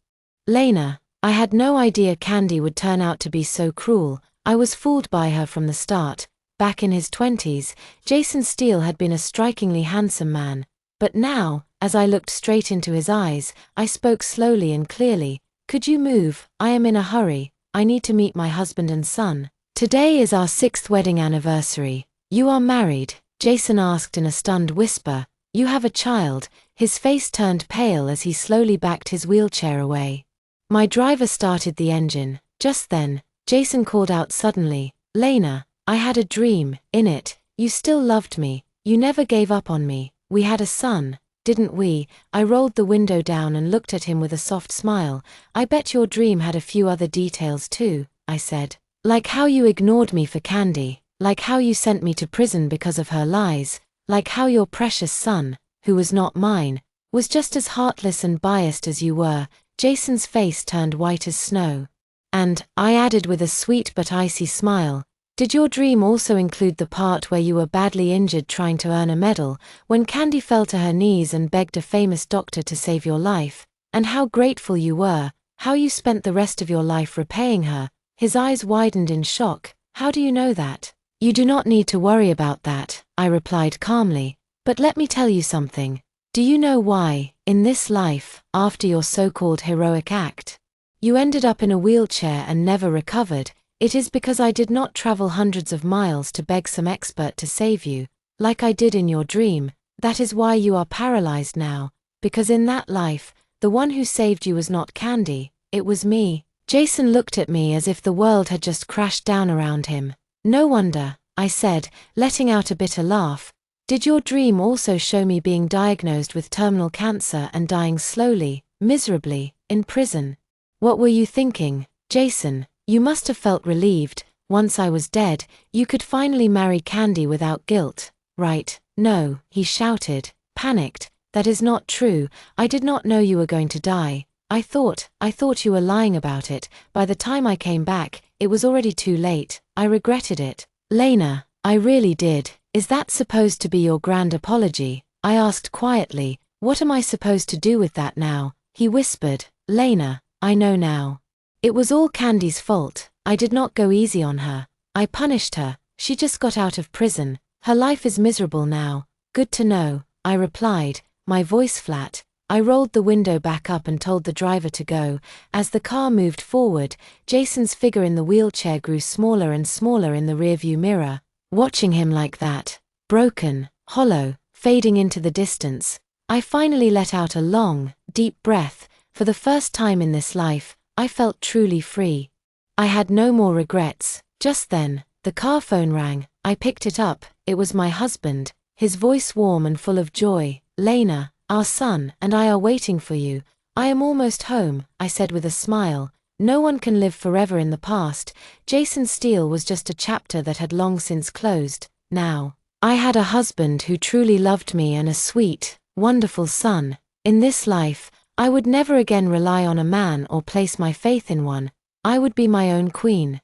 S1: Lena, I had no idea Candy would turn out to be so cruel. I was fooled by her from the start. Back in his 20s, Jason Steele had been a strikingly handsome man. But now, as I looked straight into his eyes, I spoke slowly and clearly. Could you move? I am in a hurry. I need to meet my husband and son. Today is our 6th wedding anniversary. You are married? Jason asked in a stunned whisper. You have a child? His face turned pale as he slowly backed his wheelchair away. My driver started the engine. Just then, Jason called out suddenly, Lena, I had a dream. In it, you still loved me. You never gave up on me. We had a son, didn't we? I rolled the window down and looked at him with a soft smile. I bet your dream had a few other details too, I said. Like how you ignored me for Candy, like how you sent me to prison because of her lies, like how your precious son, who was not mine, was just as heartless and biased as you were. Jason's face turned white as snow. And, I added with a sweet but icy smile, did your dream also include the part where you were badly injured trying to earn a medal, when Candy fell to her knees and begged a famous doctor to save your life, and how grateful you were, how you spent the rest of your life repaying her? His eyes widened in shock. How do you know that? You do not need to worry about that, I replied calmly. But let me tell you something. Do you know why, in this life, after your so-called heroic act, you ended up in a wheelchair and never recovered? It is because I did not travel hundreds of miles to beg some expert to save you, like I did in your dream. That is why you are paralyzed now, because in that life, the one who saved you was not Candy, it was me. Jason looked at me as if the world had just crashed down around him. No wonder, I said, letting out a bitter laugh. Did your dream also show me being diagnosed with terminal cancer and dying slowly, miserably, in prison? What were you thinking, Jason? You must have felt relieved. Once I was dead, you could finally marry Candy without guilt, right? No, he shouted, panicked. That is not true. I did not know you were going to die. I thought you were lying about it. By the time I came back, it was already too late. I regretted it. Lena, I really did. Is that supposed to be your grand apology? I asked quietly. What am I supposed to do with that now? He whispered. Lena, I know now. It was all Candy's fault. I did not go easy on her. I punished her. She just got out of prison. Her life is miserable now. Good to know, I replied, my voice flat. I rolled the window back up and told the driver to go. As the car moved forward, Jason's figure in the wheelchair grew smaller and smaller in the rearview mirror. Watching him like that, broken, hollow, fading into the distance, I finally let out a long, deep breath. For the first time in this life, I felt truly free. I had no more regrets. Just then, the car phone rang. I picked it up. It was my husband, his voice warm and full of joy. Lena, our son and I are waiting for you. I am almost home, I said with a smile. No one can live forever in the past. Jason Steele was just a chapter that had long since closed. Now, I had a husband who truly loved me and a sweet, wonderful son. In this life, I would never again rely on a man or place my faith in one. I would be my own queen.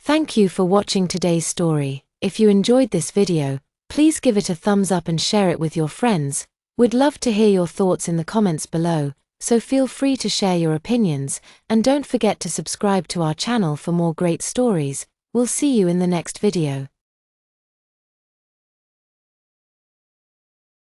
S1: Thank you for watching today's story. If you enjoyed this video, please give it a thumbs up and share it with your friends. We'd love to hear your thoughts in the comments below, so feel free to share your opinions, and don't forget to subscribe to our channel for more great stories. We'll see you in the next video.